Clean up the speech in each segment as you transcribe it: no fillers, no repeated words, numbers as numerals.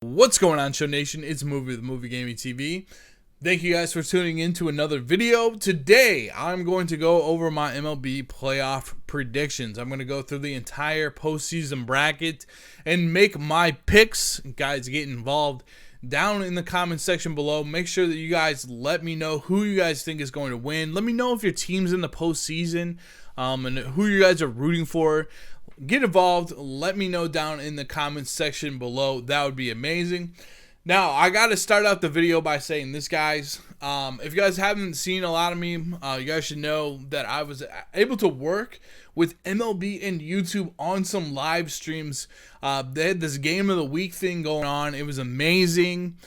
What's going on, Show Nation? It's Movie with Movie Gaming TV. Thank you guys for tuning in to another video. Today, I'm going to go over my MLB playoff predictions. I'm going to go through the entire postseason bracket and make my picks. Guys, get involved down in the comment section below. Make sure that you guys let me know who you guys think is going to win. Let me know if your team's in the postseason and who you guys are rooting for. Get involved. Let me know down in the comments section below. That would be amazing. Now, I got to start out the video by saying this, guys. If you guys haven't seen a lot of me, you guys should know that I was able to work with MLB and YouTube on some live streams. They had this game of the week thing going on. It was amazing.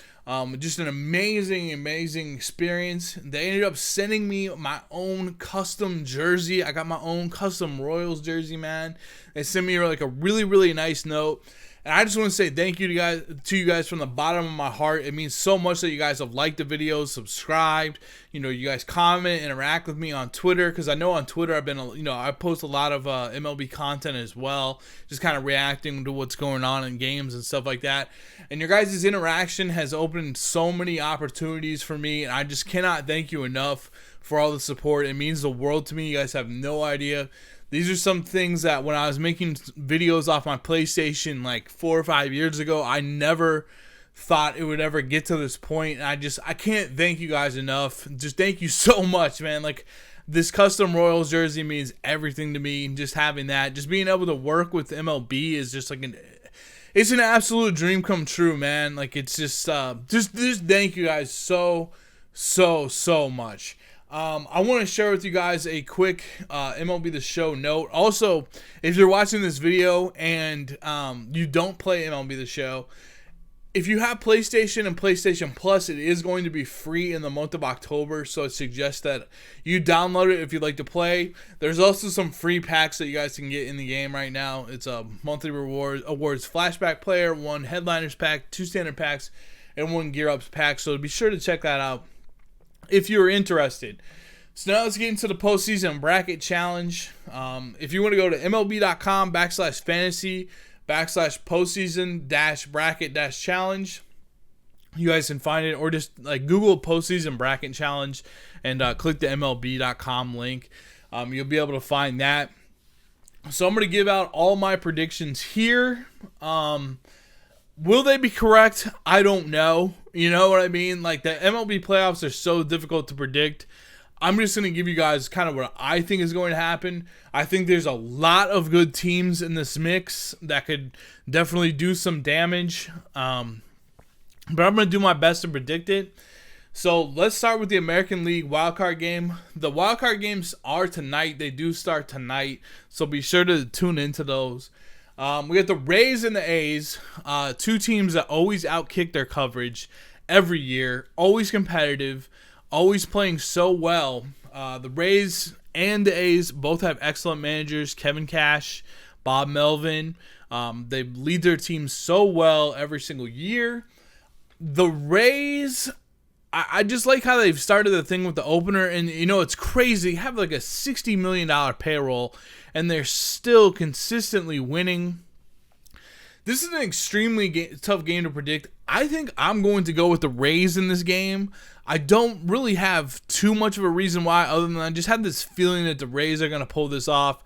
Just an amazing experience. They ended up sending me my own custom jersey. I got my own custom Royals jersey, man. They sent me like a really nice note. And I just want to say thank you to you guys from the bottom of my heart. It means so much that you guys have liked the videos, subscribed, you guys comment, interact with me on Twitter, because I know on Twitter I've been, I post a lot of MLB content as well, just kind of reacting to what's going on in games and stuff like that. And your guys' interaction has opened so many opportunities for me, and I just cannot thank you enough for all the support. It means the world to me. You guys have no idea. These are some things that when I was making videos off my PlayStation like 4 or 5 years ago, I never thought it would ever get to this point. And I can't thank you guys enough. Just thank you so much, man. Like, this custom Royals jersey means everything to me. And just having that, just being able to work with MLB is just like it's an absolute dream come true, man. Like, it's just thank you guys so much. I want to share with you guys a quick MLB The Show note. Also, if you're watching this video and you don't play MLB The Show, if you have PlayStation and PlayStation Plus, it is going to be free in the month of October, so I suggest that you download it if you'd like to play. There's also some free packs that you guys can get in the game right now. It's a monthly awards flashback player, 1 headliners pack, 2 standard packs, and 1 gear ups pack, so be sure to check that out if you're interested. So now let's get into the postseason bracket challenge. If you want to go to MLB.com/fantasy/postseason-bracket-challenge, you guys can find it, or just like Google postseason bracket challenge and click the MLB.com link. You'll be able to find that. So I'm going to give out all my predictions here. Will they be correct? I don't know. You know what I mean? Like, the MLB playoffs are so difficult to predict. I'm just going to give you guys kind of what I think is going to happen. I think there's a lot of good teams in this mix that could definitely do some damage. But I'm going to do my best to predict it. So let's start with the American League wildcard game. The wildcard games are tonight. They do start tonight. So be sure to tune into those. We got the Rays and the A's, 2 teams that always outkick their coverage every year, always competitive, always playing so well. The Rays and the A's both have excellent managers, Kevin Cash, Bob Melvin. They lead their teams so well every single year. The Rays, I just like how they've started the thing with the opener, and it's crazy. They have like a $60 million payroll, and they're still consistently winning. This is an extremely tough game to predict. I think I'm going to go with the Rays in this game. I don't really have too much of a reason why, other than I just have this feeling that the Rays are going to pull this off.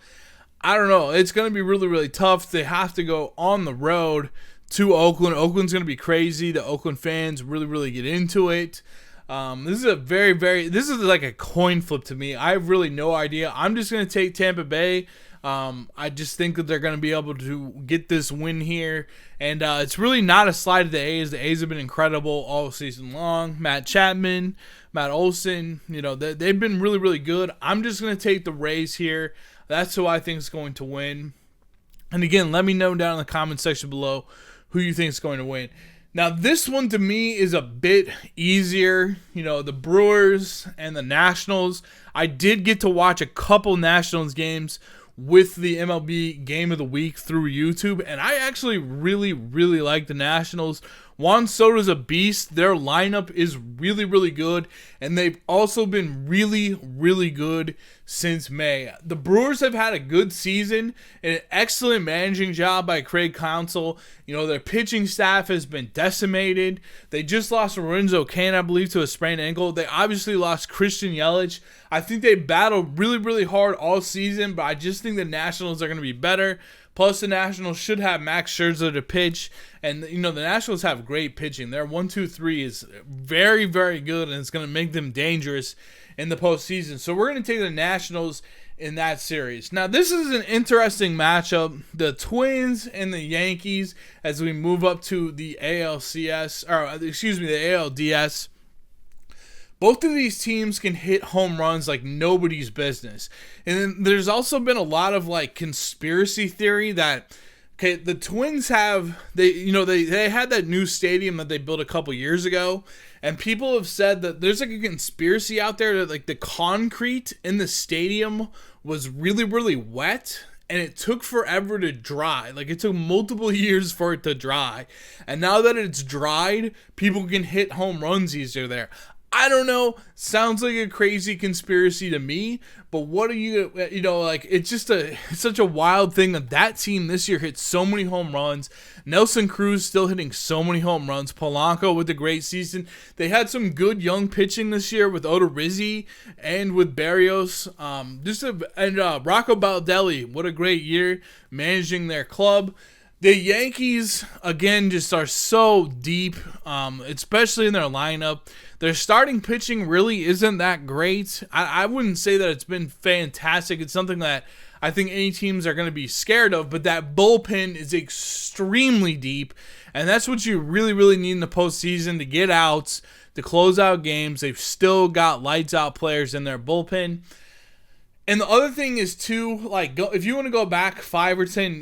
I don't know. It's going to be really tough. They have to go on the road to Oakland. Oakland's going to be crazy. The Oakland fans really get into it. This is this is like a coin flip to me. I have really no idea. I'm just going to take Tampa Bay. I just think that they're going to be able to get this win here. And it's really not a slide to the A's. The A's have been incredible all season long. Matt Chapman, Matt Olson, they've been really good. I'm just going to take the Rays here. That's who I think is going to win. And again, let me know down in the comment section below who you think is going to win. Now, this one to me is a bit easier. The Brewers and the Nationals. I did get to watch a couple Nationals games with the MLB Game of the Week through YouTube, and I actually really like the Nationals. Juan Soto's a beast. Their lineup is really, really good, and they've also been really, really good since May. The Brewers have had a good season and an excellent managing job by Craig Counsell. Their pitching staff has been decimated. They just lost Lorenzo Cain, I believe, to a sprained ankle. They obviously lost Christian Yelich. I think they battled really, really hard all season, but I just think the Nationals are going to be better. Plus, the Nationals should have Max Scherzer to pitch. And, the Nationals have great pitching. Their 1-2-3 is very, very good, and it's going to make them dangerous in the postseason. So we're going to take the Nationals in that series. Now, this is an interesting matchup. The Twins and the Yankees as we move up to the ALCS, the ALDS. Both of these teams can hit home runs like nobody's business. And then there's also been a lot of conspiracy theory that the Twins they had that new stadium that they built a couple years ago, and people have said that there's a conspiracy out there that the concrete in the stadium was really, really wet. And it took forever to dry. It took multiple years for it to dry. And now that it's dried, people can hit home runs easier there. I don't know. Sounds like a crazy conspiracy to me, but what are it's just such a wild thing that team this year hit so many home runs. Nelson Cruz still hitting so many home runs. Polanco with a great season. They had some good young pitching this year with Odorizzi and with Barrios. Rocco Baldelli, what a great year managing their club. The Yankees, again, just are so deep, especially in their lineup. Their starting pitching really isn't that great. I wouldn't say that it's been fantastic. It's something that I think any teams are going to be scared of, but that bullpen is extremely deep, and that's what you really, really need in the postseason to get outs, to close out games. They've still got lights-out players in their bullpen. And the other thing is, too, if you want to go back 5 or 10,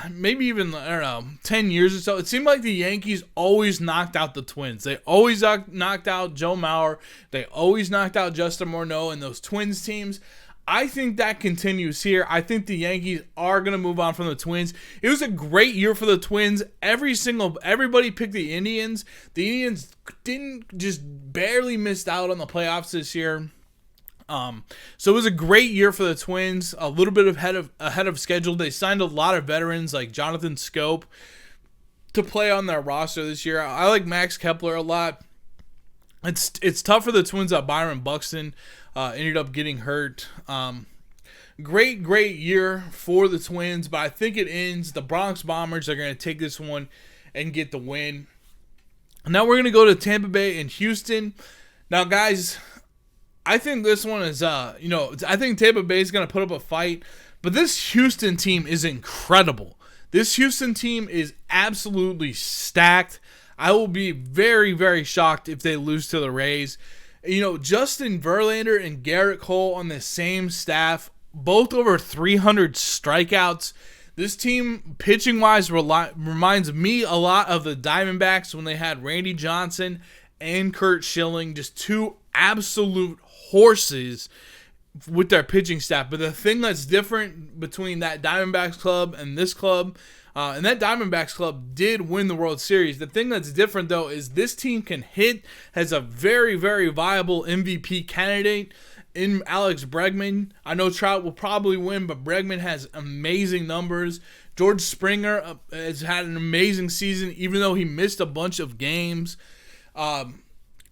maybe even, 10 years or so, it seemed like the Yankees always knocked out the Twins. They always knocked out Joe Mauer. They always knocked out Justin Morneau and those Twins teams. I think that continues here. I think the Yankees are going to move on from the Twins. It was a great year for the Twins. Everybody picked the Indians. The Indians just barely missed out on the playoffs this year. So it was a great year for the Twins, a little bit ahead of schedule. They signed a lot of veterans like Jonathan Scope to play on their roster this year. I like Max Kepler a lot. It's tough for the Twins that Byron Buxton ended up getting hurt. Great year for the Twins, but I think it ends. The Bronx Bombers are going to take this one and get the win. Now we're going to go to Tampa Bay and Houston. Now, guys, I think this one is, I think Tampa Bay is going to put up a fight, but this Houston team is incredible. This Houston team is absolutely stacked. I will be very, very shocked if they lose to the Rays. Justin Verlander and Garrett Cole on the same staff, both over 300 strikeouts. This team, pitching-wise, reminds me a lot of the Diamondbacks when they had Randy Johnson and Curt Schilling, just two absolute horses with their pitching staff. But the thing that's different between that Diamondbacks club and this club, and that Diamondbacks club did win the World Series. The thing that's different, though, is this team can hit, has a very, very viable MVP candidate in Alex Bregman. I know Trout will probably win, but Bregman has amazing numbers. George Springer has had an amazing season, even though he missed a bunch of games.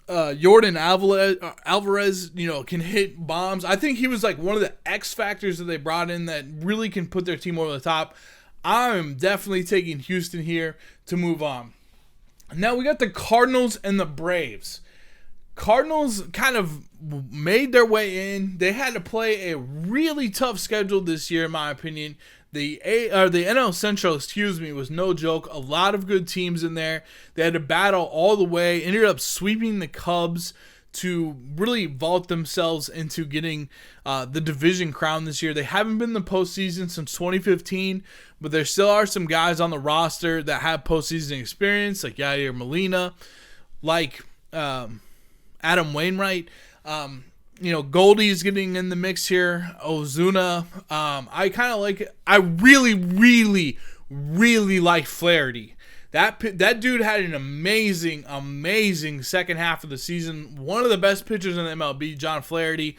Jordan Alvarez, can hit bombs. I think he was one of the X factors that they brought in that really can put their team over the top. I'm definitely taking Houston here to move on. Now we got the Cardinals and the Braves. Cardinals kind of made their way in. They had to play a really tough schedule this year, in my opinion. The NL Central, was no joke. A lot of good teams in there. They had to battle all the way. Ended up sweeping the Cubs to really vault themselves into getting the division crown this year. They haven't been in the postseason since 2015, but there still are some guys on the roster that have postseason experience, like Yadier Molina, like Adam Wainwright. Goldie's getting in the mix here. Ozuna. I really, really, really like Flaherty. That dude had an amazing second half of the season. One of the best pitchers in the MLB, John Flaherty.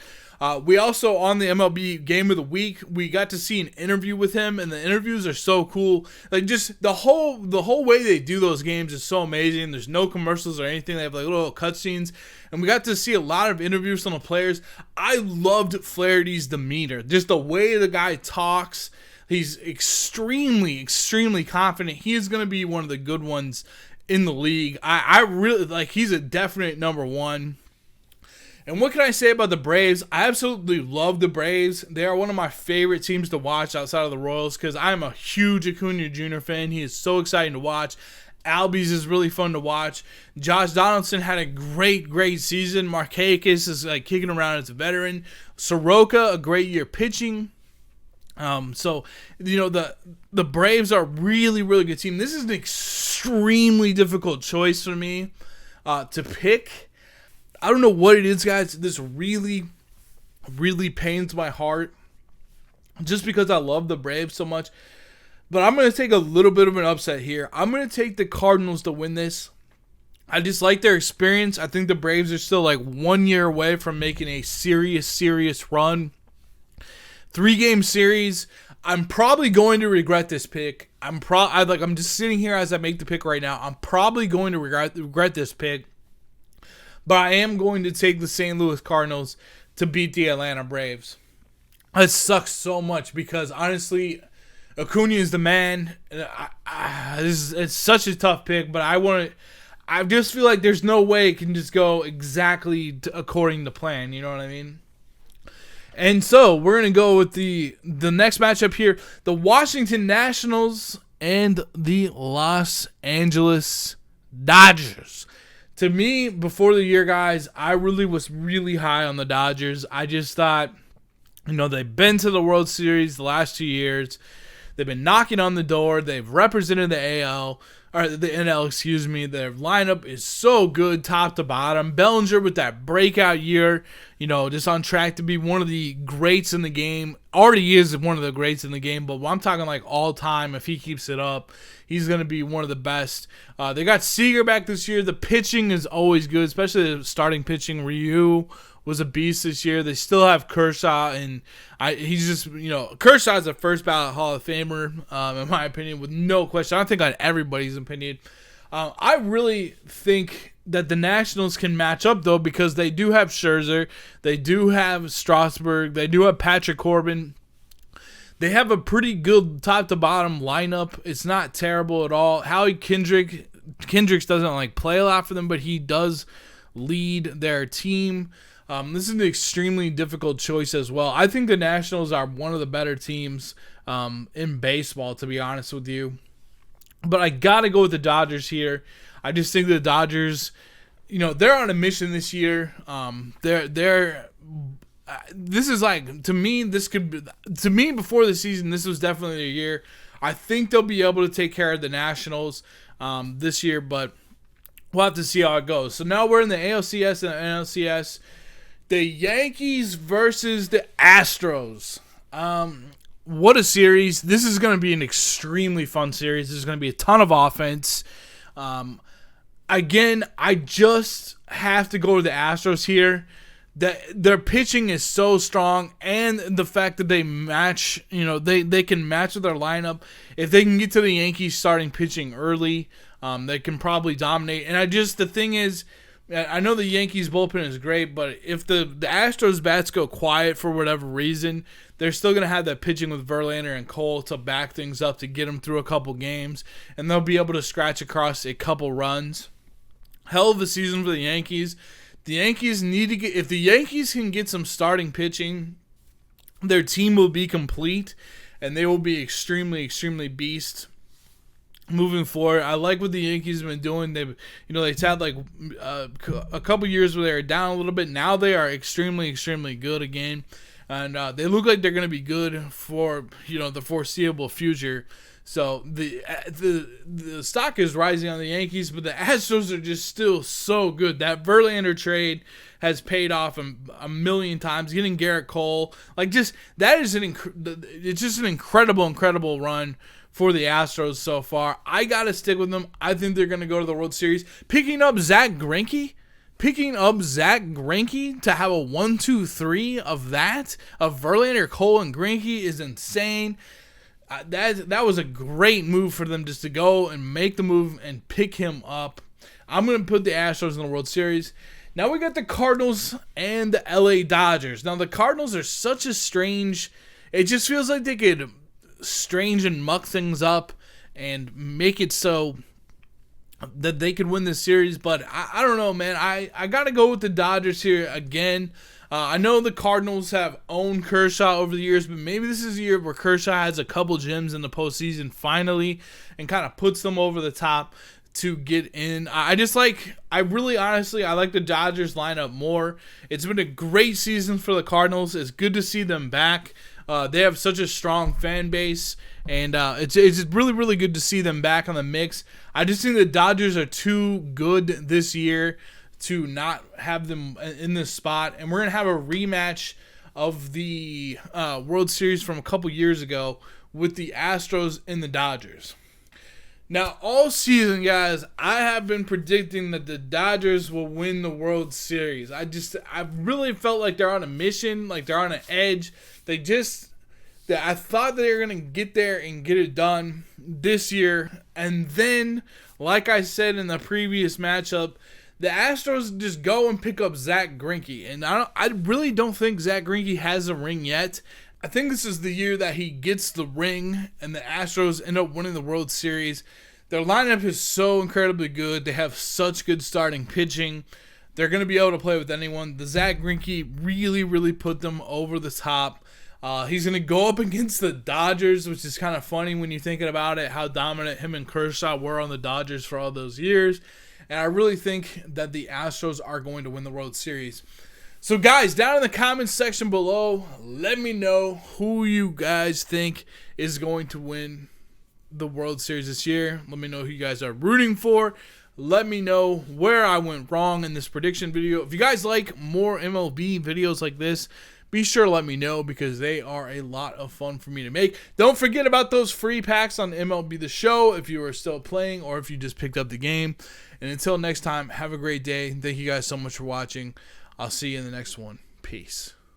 We also, on the MLB Game of the Week, we got to see an interview with him, and the interviews are so cool. Like, just the whole way they do those games is so amazing. There's no commercials or anything. They have like little cutscenes, and we got to see a lot of interviews from the players. I loved Flaherty's demeanor, just the way the guy talks. He's extremely confident. He is going to be one of the good ones in the league. I really like. He's a definite number one. And what can I say about the Braves? I absolutely love the Braves. They are one of my favorite teams to watch outside of the Royals because I'm a huge Acuna Jr. fan. He is so exciting to watch. ALDS is really fun to watch. Josh Donaldson had a great season. Markakis is like kicking around as a veteran. Soroka, a great year pitching. So, you know, the Braves are a really good team. This is an extremely difficult choice for me to pick. I don't know what it is, guys. This really pains my heart just because I love the Braves so much. But I'm going to take a little bit of an upset here. I'm going to take the Cardinals to win this. I just like their experience. I think the Braves are still like 1 year away from making a serious run. 3-game series. I'm probably going to regret this pick. I'm just sitting here as I make the pick right now. I'm probably going to regret this pick. But I am going to take the St. Louis Cardinals to beat the Atlanta Braves. It sucks so much because, honestly, Acuna is the man. It's such a tough pick, but I just feel like there's no way it can just go exactly according to plan. You know what I mean? And so we're going to go with the next matchup here. The Washington Nationals and the Los Angeles Dodgers. To me, before the year, guys, I was really high on the Dodgers. I just thought, you know, they've been to the World Series the last 2 years. They've been knocking on the door. They've represented the NL, excuse me. Their lineup is so good top to bottom. Bellinger with that breakout year, you know, just on track to be one of the greats in the game. Already is one of the greats in the game, but I'm talking like all time. If he keeps it up, he's going to be one of the best. They got Seager back this year. The pitching is always good, especially the starting pitching. Ryu was a beast this year. They still have Kershaw, and he's just, you know, Kershaw's a first ballot Hall of Famer, in my opinion, with no question. I don't think on everybody's opinion. I really think that the Nationals can match up, though, because they do have Scherzer, they do have Strasburg, they do have Patrick Corbin. They have a pretty good top-to-bottom lineup. It's not terrible at all. Howie Kendricks doesn't like play a lot for them, but he does lead their team. This is an extremely difficult choice as well. I think the Nationals are one of the better teams in baseball, to be honest with you. But I got to go with the Dodgers here. I just think the Dodgers, you know, they're on a mission this year. This is like, to me, before the season, this was definitely a year. I think they'll be able to take care of the Nationals this year, but we'll have to see how it goes. So now we're in the ALCS and NLCS. The Yankees versus the Astros. What a series. This is going to be an extremely fun series. There's going to be a ton of offense. Again, I just have to go to the Astros here. Their pitching is so strong, and the fact that they match, you know, they can match with their lineup. If they can get to the Yankees starting pitching early, they can probably dominate. And the thing is, I know the Yankees bullpen is great, but if the Astros bats go quiet for whatever reason, they're still going to have that pitching with Verlander and Cole to back things up to get them through a couple games, and they'll be able to scratch across a couple runs. Hell of a season for the Yankees. The Yankees need to get, if the Yankees can get some starting pitching, their team will be complete, and they will be extremely beast moving forward. I like what the Yankees have been doing. They've had like a couple years where they were down a little bit. Now they are extremely good again, and they look like they're going to be good for, you know, the foreseeable future. So the stock is rising on the Yankees, but the Astros are just still so good. That Verlander trade has paid off a million times. Getting Garrett Cole, like, just that is it's just an incredible run for the Astros so far. I got to stick with them. I think they're going to go to the World Series. Picking up Zach Greinke to have a 1-2-3 of that, of Verlander, Cole, and Greinke is insane. That was a great move for them just to go and make the move and pick him up. I'm going to put the Astros in the World Series. Now we got the Cardinals and the LA Dodgers. Now the Cardinals are such a strange, it just feels like they could strange and muck things up and make it so that they could win this series. But I don't know, man. I got to go with the Dodgers here again. I know the Cardinals have owned Kershaw over the years, but maybe this is a year where Kershaw has a couple gems in the postseason finally and kind of puts them over the top to get in. I like the Dodgers lineup more. It's been a great season for the Cardinals. It's good to see them back. They have such a strong fan base, and it's really, really good to see them back on the mix. I just think the Dodgers are too good this year to not have them in this spot, and we're going to have a rematch of the World Series from a couple years ago with the Astros and the Dodgers. Now, all season, guys, I have been predicting that the Dodgers will win the World Series. I really felt like they're on a mission, like they're on an edge. I thought they were going to get there and get it done this year. And then, like I said in the previous matchup, the Astros just go and pick up Zach Greinke. And I really don't think Zach Greinke has a ring yet. I think this is the year that he gets the ring and the Astros end up winning the World Series. Their lineup is so incredibly good. They have such good starting pitching. They're going to be able to play with anyone. The Zach Greinke really, really put them over the top. He's going to go up against the Dodgers, which is kind of funny when you're thinking about it, how dominant him and Kershaw were on the Dodgers for all those years. And I really think that the Astros are going to win the World Series. So, guys, down in the comments section below, let me know who you guys think is going to win the World Series this year. Let me know who you guys are rooting for. Let me know where I went wrong in this prediction video. If you guys like more MLB videos like this, be sure to let me know because they are a lot of fun for me to make. Don't forget about those free packs on MLB The Show if you are still playing or if you just picked up the game. And until next time, have a great day. Thank you guys so much for watching. I'll see you in the next one. Peace.